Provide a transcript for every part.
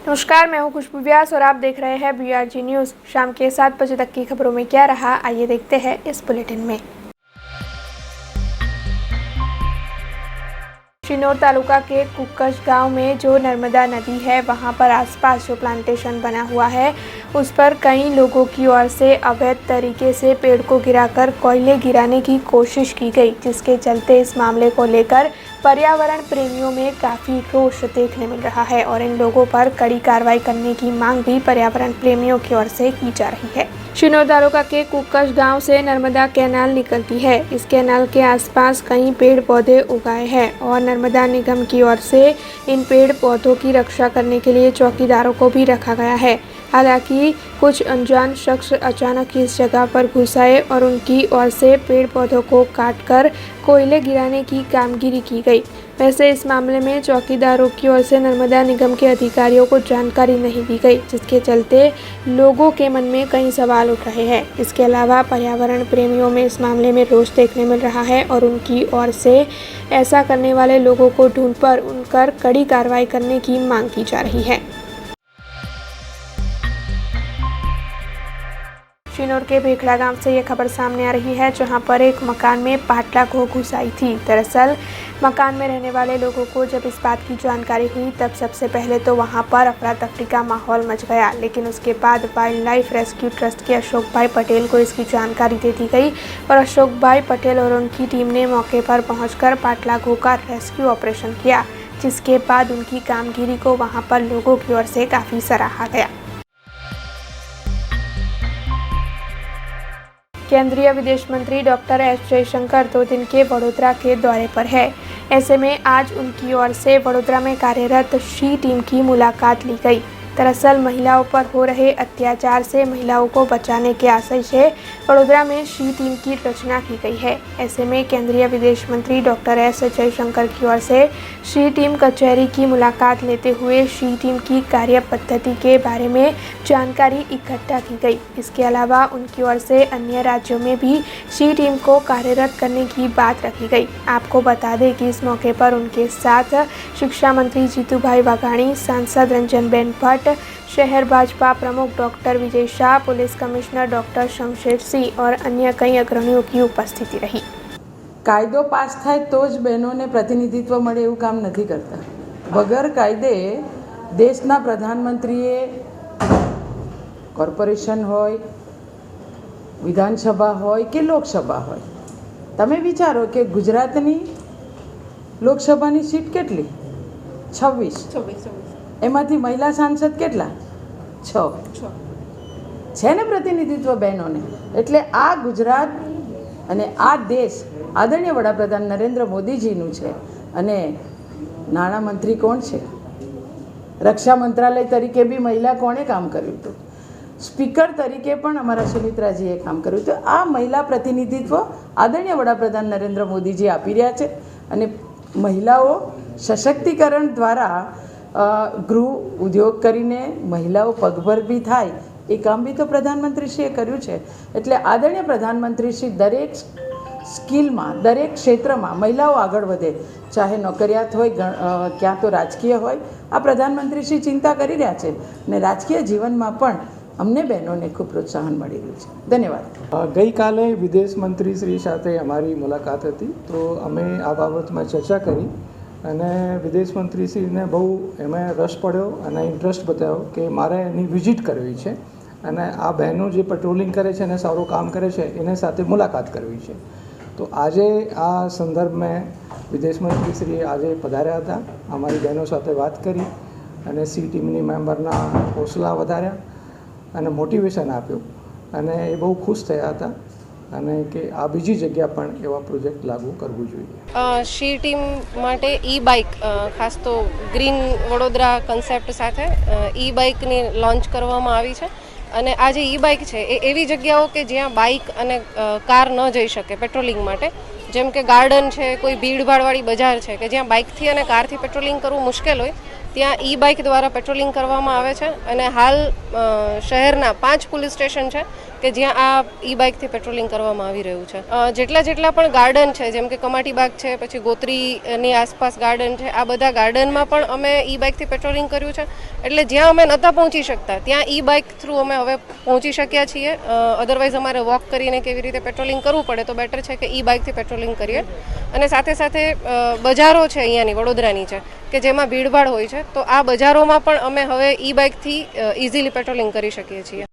नमस्कार, मैं हूं खुशबू व्यास और आप देख रहे हैं BRG न्यूज़। शाम के 7 बजे तक की खबरों में क्या रहा, आइए देखते हैं इस बुलेटिन में। शिनोर तालुका के कुक्कश गांव में जो नर्मदा नदी है, वहां पर आसपास जो प्लांटेशन बना हुआ है, उस पर कई लोगों की ओर से अवैध तरीके से पेड़ को गिराकर कोयले गिराने की कोशिश की गई, जिसके चलते इस मामले को लेकर पर्यावरण प्रेमियों में काफ़ी रोष देखने मिल रहा है और इन लोगों पर कड़ी कार्रवाई करने की मांग भी पर्यावरण प्रेमियों की ओर से की जा रही है। शिनोर तालुका के कुक्कश गांव से नर्मदा कैनाल निकलती है। इस कैनाल के आसपास कई पेड़ पौधे उगाए हैं और नर्मदा निगम की ओर से इन पेड़ पौधों की रक्षा करने के लिए चौकीदारों को भी रखा गया है। हालांकि कुछ अनजान शख्स अचानक इस जगह पर घुस आए और उनकी ओर से पेड़ पौधों को काटकर कोयले गिराने की कामगिरी की गई। वैसे इस मामले में चौकीदारों की ओर से नर्मदा निगम के अधिकारियों को जानकारी नहीं दी गई, जिसके चलते लोगों के मन में कई सवाल उठ रहे हैं। इसके अलावा पर्यावरण प्रेमियों में इस मामले में रोष देखने मिल रहा है और उनकी ओर से ऐसा करने वाले लोगों को ढूंढ पर उनकर कड़ी कार्रवाई करने की मांग की जा रही है। शिनोर के भेखड़ा गांव से ये खबर सामने आ रही है, जहां पर एक मकान में पाटला को घुस आई थी। दरअसल मकान में रहने वाले लोगों को जब इस बात की जानकारी हुई, तब सबसे पहले तो वहां पर अफरा तफरी का माहौल मच गया, लेकिन उसके बाद वाइल्ड लाइफ रेस्क्यू ट्रस्ट के अशोक भाई पटेल को इसकी जानकारी दे दी गई और अशोक भाई पटेल और उनकी टीम ने मौके पर पहुँचकर पाटला को का रेस्क्यू ऑपरेशन किया, जिसके बाद उनकी कामगिरी को वहाँ पर लोगों की ओर से काफ़ी सराहा गया। केंद्रीय विदेश मंत्री डॉक्टर एस जयशंकर 2 दिन के वडोदरा के दौरे पर है। ऐसे में आज उनकी ओर से वडोदरा में कार्यरत शी टीम की मुलाकात ली गई। दरअसल महिलाओं पर हो रहे अत्याचार से महिलाओं को बचाने के आशय से वडोदरा में शी टीम की रचना की गई है। ऐसे में केंद्रीय विदेश मंत्री डॉक्टर एस जयशंकर की ओर से शी टीम कचहरी की मुलाकात लेते हुए शी टीम की कार्य पद्धति के बारे में जानकारी इकट्ठा की गई। इसके अलावा उनकी ओर से अन्य राज्यों में भी शी टीम को कार्यरत करने की बात रखी गई। आपको बता दें कि इस मौके पर उनके साथ शिक्षा मंत्री जीतूभाई वाघाणी, सांसद रंजनबेन भट्ट, शहर भाजपा प्रमुख doctor Vijay Shah, police commissioner doctor Shamsher Singh और अन्य कई अग्रણીઓ की उपस्थिति रही। કાયદો પાસ થાય તો જ બહેનોને પ્રતિનિધિત્વ મળે એવું કામ નથી કરતા. વગર કાયદે દેશના પ્રધાનમંત્રીએ કોર્પોરેશન હોય, વિધાનસભા હોય કે લોકસભા હોય, તમે વિચારો કે ગુજરાતની લોકસભાની સીટ કેટલી? 26. એમાંથી મહિલા સાંસદ કેટલા? 6 છે ને પ્રતિનિધિત્વ બહેનોને. એટલે આ ગુજરાત અને આ દેશ આદરણીય વડાપ્રધાન નરેન્દ્ર મોદીજીનું છે. અને નાણામંત્રી કોણ છે? રક્ષા મંત્રાલય તરીકે બી મહિલા કોણે કામ કર્યું હતું? સ્પીકર તરીકે પણ અમારા સુમિત્રાજીએ કામ કર્યું હતું. આ મહિલા પ્રતિનિધિત્વ આદરણીય વડાપ્રધાન નરેન્દ્ર મોદીજી આપી રહ્યા છે. અને મહિલાઓ સશક્તિકરણ દ્વારા ગૃહ ઉદ્યોગ કરીને મહિલાઓ પગભર બી થાય, એ કામ બી તો પ્રધાનમંત્રીશ્રીએ કર્યું છે. એટલે આદરણીય પ્રધાનમંત્રીશ્રી દરેક સ્કિલમાં, દરેક ક્ષેત્રમાં મહિલાઓ આગળ વધે, ચાહે નોકરિયાત હોય, ક્યાં તો રાજકીય હોય, આ પ્રધાનમંત્રીશ્રી ચિંતા કરી રહ્યા છે. અને રાજકીય જીવનમાં પણ અમને બહેનોને ખૂબ પ્રોત્સાહન મળી રહ્યું છે. ધન્યવાદ. ગઈકાલે વિદેશ મંત્રીશ્રી સાથે અમારી મુલાકાત હતી, તો અમે આ બાબતમાં ચર્ચા કરી અને વિદેશ મંત્રીશ્રીને બહુ એમાં રસ પડ્યો અને ઇન્ટરેસ્ટ બતાવ્યો કે મારે એની વિઝિટ કરવી છે અને આ બહેનો જે પેટ્રોલિંગ કરે છે અને સારું કામ કરે છે એને સાથે મુલાકાત કરવી છે. તો આજે આ સંદર્ભમાં વિદેશ મંત્રીશ્રી આજે પધાર્યા હતા, અમારી બહેનો સાથે વાત કરી અને સી ટીમની મેમ્બરના હોસલા વધાર્યા અને મોટિવેશન આપ્યું અને એ બહુ ખુશ થયા હતા અને કે આ બીજી જગ્યા પણ એવા પ્રોજેક્ટ લાગુ કરવું જોઈએ. શી ટીમ માટે ઈ બાઇક, ખાસ તો ગ્રીન વડોદરા કન્સેપ્ટ સાથે ઈ બાઇકની લોન્ચ કરવામાં આવી છે. અને આ જે ઈ બાઇક છે એ એવી જગ્યાઓ કે જ્યાં બાઇક અને કાર ન જઈ શકે પેટ્રોલિંગ માટે, જેમ કે ગાર્ડન છે, કોઈ ભીડભાડવાળી બજાર છે કે જ્યાં બાઇકથી અને કારથી પેટ્રોલિંગ કરવું મુશ્કેલ હોય, ત્યાં ઈ બાઇક દ્વારા પેટ્રોલિંગ કરવામાં આવે છે. અને હાલ શહેરના 5 પોલીસ સ્ટેશન છે કે જ્યાં આ ઈ બાઇકથી પેટ્રોલિંગ કરવામાં આવી રહ્યું છે. જેટલા પણ ગાર્ડન છે, જેમ કે કમાટી બાગ છે, પછી ગોત્રીની આસપાસ ગાર્ડન છે, આ બધા ગાર્ડનમાં પણ અમે ઈ બાઇકથી પેટ્રોલિંગ કર્યું છે. એટલે જ્યાં અમે નહોતા પહોંચી શકતા ત્યાં ઈ બાઇક થ્રુ અમે હવે પહોંચી શક્યા છીએ. અધરવાઇઝ અમારે વોક કરીને કેવી રીતે પેટ્રોલિંગ કરવું પડે, તો બેટર છે કે ઈ બાઇકથી પેટ્રોલિંગ કરીએ. અને સાથે સાથે બજારો છે અહીંયાની વડોદરાની છે કે જેમાં ભીડભાડ હોય છે, તો આ બજારોમાં પણ અમે હવે ઈ બાઇકથી ઇઝીલી પેટ્રોલિંગ કરી શકીએ છીએ.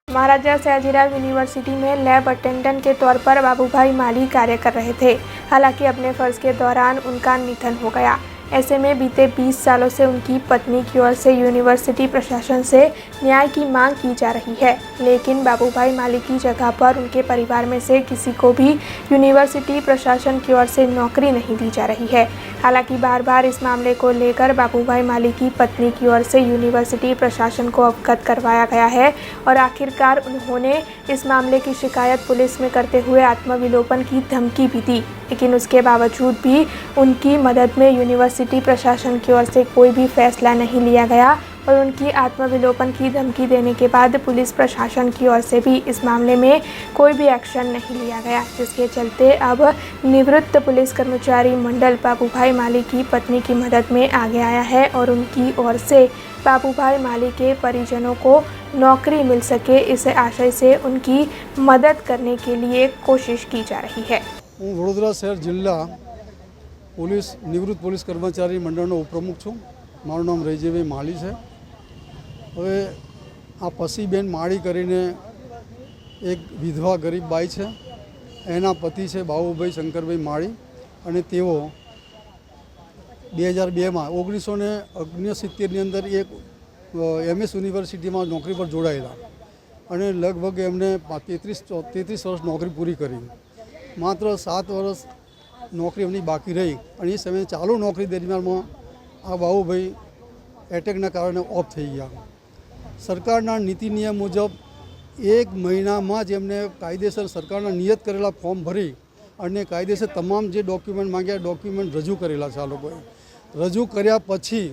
महाराजा सयाजीराव यूनिवर्सिटी में लैब अटेंडेंट के तौर पर बाबूभाई माली कार्य कर रहे थे. हालांकि अपने फर्ज के दौरान उनका निधन हो गया. ऐसे में बीते 20 सालों से उनकी पत्नी की ओर से यूनिवर्सिटी प्रशासन से न्याय की मांग की जा रही है, लेकिन बाबूभाई माली की जगह पर उनके परिवार में से किसी को भी यूनिवर्सिटी प्रशासन की ओर से नौकरी नहीं दी जा रही है. हालांकि बार बार इस मामले को लेकर बाबूभाई माली की पत्नी की ओर से यूनिवर्सिटी प्रशासन को अवगत करवाया गया है और आखिरकार उन्होंने इस मामले की शिकायत पुलिस में करते हुए आत्मविलोपन की धमकी भी दी, लेकिन उसके बावजूद भी उनकी मदद में यूनिवर्सिटी प्रशासन की ओर से कोई भी फैसला नहीं लिया गया और उनकी आत्मविलोपन की धमकी देने के बाद पुलिस प्रशासन की ओर से भी इस मामले में कोई भी एक्शन नहीं लिया गया, जिसके चलते अब निवृत्त पुलिस कर्मचारी मंडल बाबूभाई माली की पत्नी की मदद में आगे आया है और उनकी ओर से बाबूभाई माली के परिजनों को नौकरी मिल सके, इस आशय से उनकी मदद करने के लिए कोशिश की जा रही है. હું વડોદરા શહેર જિલ્લા પોલીસ નિવૃત્ત પોલીસ કર્મચારી મંડળનો ઉપપ્રમુખ છું. મારું નામ રૈજીભાઈ માળી છે. હવે આ પસીબેન માળી કરીને એક વિધવા ગરીબ બાઈ છે. એના પતિ છે બાબુભાઈ શંકરભાઈ માળી અને તેઓ 2002માં 1969ની અંદર એક MS યુનિવર્સિટીમાં નોકરી પર જોડાયેલા અને લગભગ એમને 33 વર્ષ નોકરી પૂરી કરી. માત્ર 7 વર્ષ નોકરી એમની બાકી રહી અને એ સમયે ચાલુ નોકરી દરમિયાનમાં આ બાબુભાઈ એટેકના કારણે ઓફ થઈ ગયા. સરકારના નીતિ નિયમ મુજબ 1 મહિનામાં જ એમને કાયદેસર સરકારના નિયત કરેલા ફોર્મ ભરી અને કાયદેસર તમામ જે ડોક્યુમેન્ટ માંગ્યા ડોક્યુમેન્ટ રજૂ કરેલા છે. આ લોકોએ રજૂ કર્યા પછી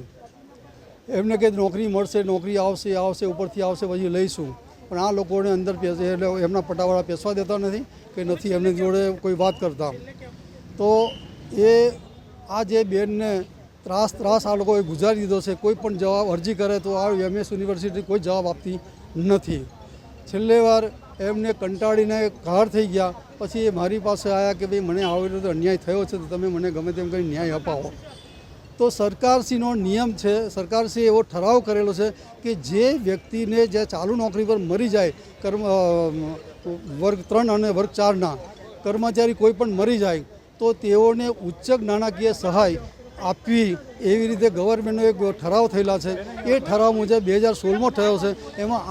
એમને કે નોકરી મળશે, નોકરી આવશે ઉપરથી આવશે પછી લઈશું, પણ આ લોકોને અંદર એટલે એમના પટાવાળા પેસવા દેતા નથી કે નથી એમની જોડે કોઈ વાત કરતા. તો એ આ જે બેનને ત્રાસ આ લોકોએ ગુજારી દીધો છે. કોઈ પણ જવાબ અરજી કરે તો આ MS યુનિવર્સિટી કોઈ જવાબ આપતી નથી. છેલ્લે વાર એમને કંટાળીને ઘાર થઈ ગયા. પછી એ મારી પાસે આવ્યા કે ભાઈ મને આવો રીતે અન્યાય થયો છે તો તમે મને ગમે તેમ કરી ન્યાય અપાવો. તો સરકારશ્રીનો નિયમ છે, સરકારશ્રીએ એવો ઠરાવ કરેલો છે કે જે વ્યક્તિને જે ચાલુ નોકરી પર મરી જાય, વર્ગ 3 અને વર્ગ 4ના કર્મચારી કોઈ પણ મરી જાય તો તેઓને ઉચ્ચ નાણાકીય સહાય આપવી એવી રીતે ગવર્મેન્ટનો એક ઠરાવ થયેલા છે. એ ઠરાવ મુજબ 2016માં થયો છે. એમાં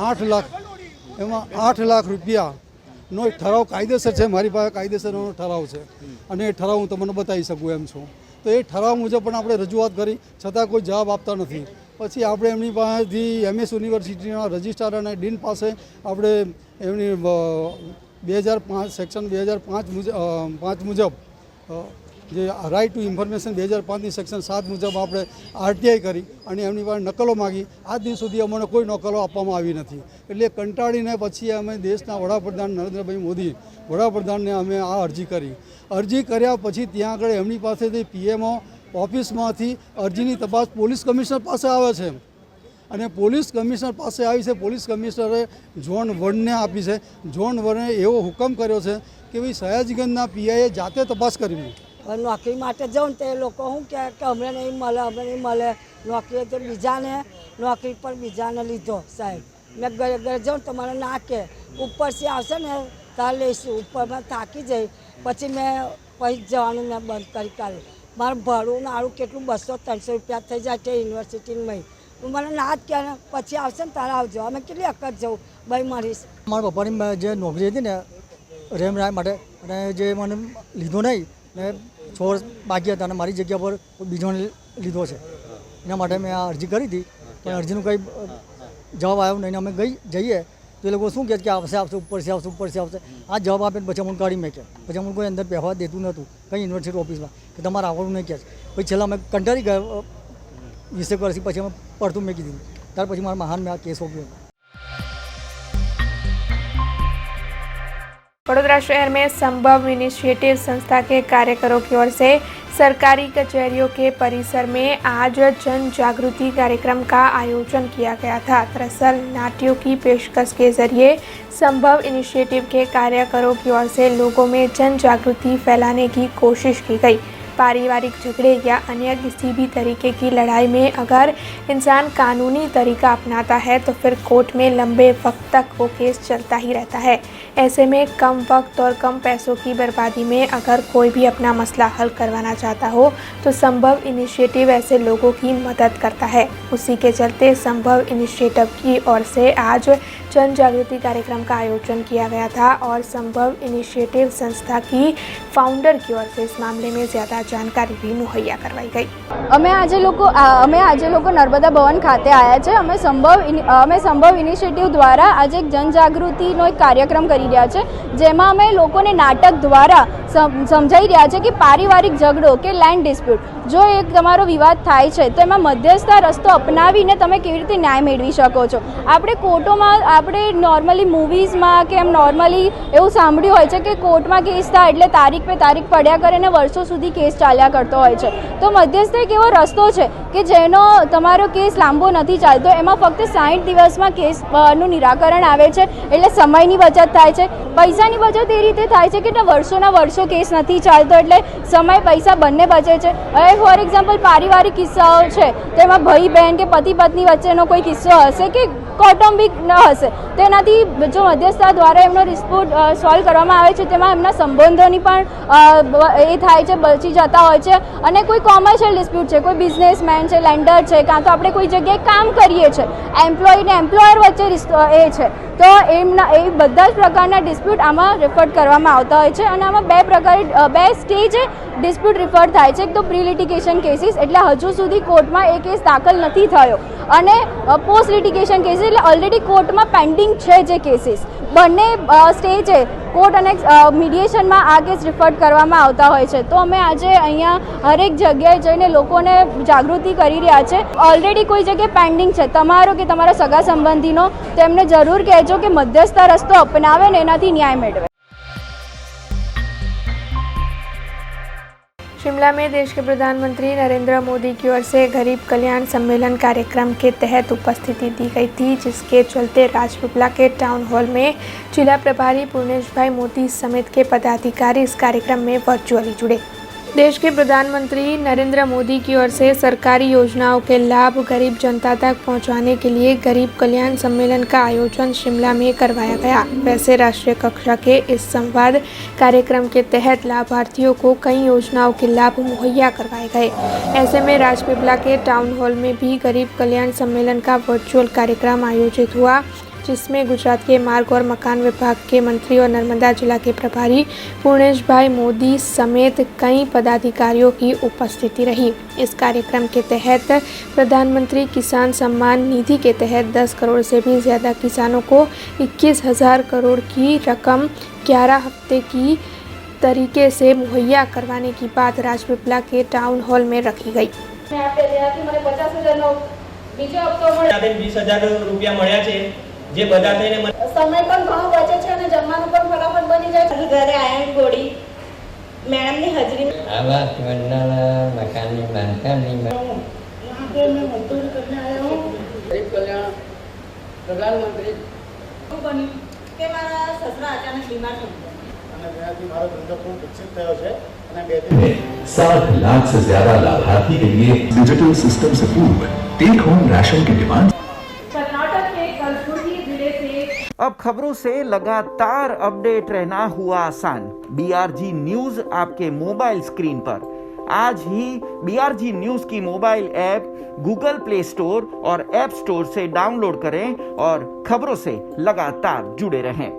8 લાખ રૂપિયાનો એક ઠરાવ કાયદેસર છે. મારી પાસે કાયદેસરનો ઠરાવ છે અને એ ઠરાવ હું તમને બતાવી શકું એમ છું. તો એ ઠરાવ મુજબ પણ આપણે રજૂઆત કરી છતાં કોઈ જવાબ આપતા નથી. પછી આપણે એમની પાસેથી MS યુનિવર્સિટીના રજિસ્ટ્રાર અને ડીન પાસે આપણે એમની 2005 સેક્શન 2005 મુજબ જે રાઇટ ટુ ઇન્ફોર્મેશન 2005ની સેક્શન 7 મુજબ આપણે RTI કરી અને એમની પાસે નકલો માગી. આજ દિન સુધી અમને કોઈ નકલો આપવામાં આવી નથી. એટલે કંટાળીને પછી અમે દેશના વડાપ્રધાન નરેન્દ્રભાઈ મોદી વડાપ્રધાનને અમે આ અરજી કરી. અરજી કર્યા પછી ત્યાં આગળ એમની પાસેથી PMO ઓફિસમાંથી અરજીની તપાસ પોલીસ કમિશનર પાસે આવે છે અને પોલીસ કમિશનર પાસે આવી છે. પોલીસ કમિશનરે ઝોન 1ને આપી છે. ઝોન 1એ એવો હુકમ કર્યો છે કે ભાઈ સયાજીગંજના PIએ જાતે તપાસ કરવી. નોકરી માટે જાઉં તો એ લોકો શું કહે કે અમને નહીં મળે નોકરી તો બીજાને નોકરી પર બીજાને લીધો સાહેબ. મેં ઘરે જાઉં તો મને ના કે ઉપરથી આવશે ને ત્યાં લઈશું. ઉપરમાં થાકી જઈ પછી જવાનું મેં બંધ કરી કાઢ્યું. મારું ભાડું નાડું કેટલું 200-300 રૂપિયા થઈ જાય છે યુનિવર્સિટીમાં. મને ના જ કહે પછી આવશે ને તારે આવજો. અમે કેટલી વખત જવું ભાઈ મારીશ. મારા પપ્પાની જે નોકરી હતી ને રેમ રાય માટે અને જે મને લીધો નહીં ને 6 વર્ષ બાકી હતા અને મારી જગ્યા પર બીજોને લીધો છે. એના માટે મેં આ અરજી કરી હતી પણ અરજીનું કંઈ જવાબ આવ્યો નહીં. અમે જઈએ તો એ લોકો શું કહે કે આવશે ઉપરથી આવશે. આ જવાબ આપે પછી અમને કાઢી મેં કે પછી અમને કોઈ અંદર બેસવા દેતું નહોતું કંઈ યુનિવર્સિટી ઓફિસમાં કે તમારે આવવાનું નહીં કહે. પછી છેલ્લા અમે કંટાળી ગયા 20 વર્ષથી પછી અમે પડતું મેં કીધું ત્યાર પછી મારા મહાન મેં આ કેસ સોંપ્યો. वडोदरा शहर में संभव इनिशिएटिव संस्था के कार्यकरों की ओर से सरकारी कचहरियों के परिसर में आज जन जागृति कार्यक्रम का आयोजन किया गया था। दरअसल नाट्यों की पेशकश के जरिए संभव इनिशिएटिव के कार्यकरों की ओर से लोगों में जन जागृति फैलाने की कोशिश की गई। पारिवारिक झगड़े या अन्य किसी भी तरीके की लड़ाई में अगर इंसान कानूनी तरीका अपनाता है तो फिर कोर्ट में लंबे वक्त तक वो केस चलता ही रहता है। ऐसे में कम वक्त और कम पैसों की बर्बादी में अगर कोई भी अपना मसला हल करवाना चाहता हो तो संभव इनिशिएटिव ऐसे लोगों की मदद करता है। उसी के चलते संभव इनिशिएटिव की ओर से आज जन जागृति कार्यक्रम का आयोजन किया गया था और संभव इनिशिएटिव संस्था की फाउंडर की ओर से इस मामले में ज़्यादा जानकारी भी मुहैया करवाई गई। અમે આજે લોકો નર્મદા ભવન ખાતે આવ્યા છે। અમે સંભવ ઇનિશિયેટિવ દ્વારા આજે એક જનજાગૃતિનો એક કાર્યક્રમ કરી રહ્યા છે, જેમાં અમે લોકોને નાટક દ્વારા સમજાવી રહ્યા છે કે પારિવારિક ઝઘડો કે લેન્ડ ડિસ્પ્યુટ જો એક તમારો વિવાદ થાય છે તો એમાં મધ્યસ્થ રસ્તો અપનાવીને તમે કેવી રીતે ન્યાય મેળવી શકો છો। આપણે કોર્ટોમાં આપણે નોર્મલી મૂવીઝમાં કે એમ નોર્મલી એવું સાંભળ્યું હોય છે કે કોર્ટમાં કેસ થાય એટલે તારીખ પે તારીખ પડ્યા કરે ને વર્ષો સુધી કેસ ચાલ્યા કરતો હોય છે। તો મધ્યસ્થ એક એવો રસ્તો છે કે જેનો તમારો કેસ લાંબો નથી ચાલતો, એમાં ફક્ત 60 દિવસમાં કેસનું નિરાકરણ આવે છે, એટલે સમયની બચત થાય છે, પૈસાની બચત એ રીતે થાય છે કે વર્ષોના વર્ષો કેસ નથી ચાલતો એટલે સમય પૈસા બંને બચે છે। હવે ફોર એક્ઝામ્પલ પારિવારિક કિસ્સાઓ છે તેમાં ભાઈ બહેન કે પતિ પત્ની વચ્ચેનો કોઈ કિસ્સો હશે કે કૌટુંબિક ન હશે, તેનાથી જો મધ્યસ્થતા દ્વારા એમનો ડિસ્પ્યુટ સોલ્વ કરવામાં આવે છે તેમાં એમના સંબંધોની પણ એ થાય છે, બચી જતા હોય છે। અને કોઈ કોમર્શિયલ ડિસ્પ્યુટ છે, કોઈ બિઝનેસમેન છે, લેન્ડર છે, કાં તો આપણે કોઈ જગ્યાએ કામ કરીએ છીએ, એમ્પ્લોય ને એમ્પ્લોયર વચ્ચે એ છે, તો એમના એ બધા જ પ્રકારના ડિસ્પ્યુટ આમાં રિફર કરવામાં આવતા હોય છે। અને આમાં બે સ્ટેજે ડિસ્પ્યુટ રિફર થાય છે। એક તો પ્રી લિટિગેશન કેસીસ એટલે હજુ સુધી કોર્ટમાં એ કેસ દાખલ નથી થયો, અને પોસ્ટ લિટિગેશન કેસીસ એટલે ઓલરેડી કોર્ટમાં પેન્ડિંગ છે જે કેસીસ, બંને સ્ટેજે કોર્ટ અને મીડિયેશનમાં આ કેસ રિફર કરવામાં આવતા હોય છે। તો અમે આજે અહીંયા હરેક જગ્યાએ જઈને લોકોને જાગૃતિ કરી રહ્યા છે। ઓલરેડી કોઈ જગ્યાએ પેન્ડિંગ છે તમારો કે તમારા સગા સંબંધીનો, તેમને જરૂર કહેજો કે મધ્યસ્થ રસ્તો અપનાવે ને એનાથી ન્યાય મેળવે। शिमला में देश के प्रधानमंत्री नरेंद्र मोदी की ओर से गरीब कल्याण सम्मेलन कार्यक्रम के तहत उपस्थिति दी गई थी, जिसके चलते राजपीपला के टाउन हॉल में जिला प्रभारी पूर्णेश भाई मोदी समेत के पदाधिकारी इस कार्यक्रम में वर्चुअली जुड़े। देश के प्रधानमंत्री नरेंद्र मोदी की ओर से सरकारी योजनाओं के लाभ गरीब जनता तक पहुंचाने के लिए गरीब कल्याण सम्मेलन का आयोजन शिमला में करवाया गया। वैसे राष्ट्रीय कक्षा के इस संवाद कार्यक्रम के तहत लाभार्थियों को कई योजनाओं के लाभ मुहैया करवाए गए। ऐसे में राजपीपला के टाउन हॉल में भी गरीब कल्याण सम्मेलन का वर्चुअल कार्यक्रम आयोजित हुआ, जिसमें गुजरात के मार्ग और मकान विभाग के मंत्री और नर्मदा जिला के प्रभारी पूर्णेश भाई मोदी समेत कई पदाधिकारियों की उपस्थिति रही। इस कार्यक्रम के तहत प्रधानमंत्री किसान सम्मान निधि के तहत 10 करोड़ से भी ज़्यादा किसानों को 21,000 करोड़ की रकम 11 हफ्ते की तरीके से मुहैया करवाने की बात राजपीपला के टाउन हॉल में रखी गई। 20,000 રૂપિયા મળ્યા છે, જે બધા થઈને સમય પણ ઘણો બચે છે અને જમવાનું પણ ફટાફટ બની જાય છે। ઘરે આયન ગોળી મેડમની હાજરી આવાસ યોજનાના મકાનની બાંધકામની यहाँ पे मैं मजदूरी करने आया हूँ। गरीब कल्याण प्रधानमंत्री बनी કે મારા સસરા અચાનક બીમાર થઈ ગયા અને તેનાથી મારો ધંધો ખૂબ વિકસિત થયો છે અને 7 लाख से ज्यादा लाभार्थी के लिए डिजिटल सिस्टम से पूर्व टेक होम राशन की डिमांड। कर्नाटक के कलबुर्गी जिले से अब खबरों से लगातार अपडेट रहना हुआ आसान। BRG न्यूज आपके मोबाइल स्क्रीन पर। आज ही BRG न्यूज की mobile app Google play store और ऐप स्टोर से डाउनलोड करें और खबरों से लगातार जुड़े रहें।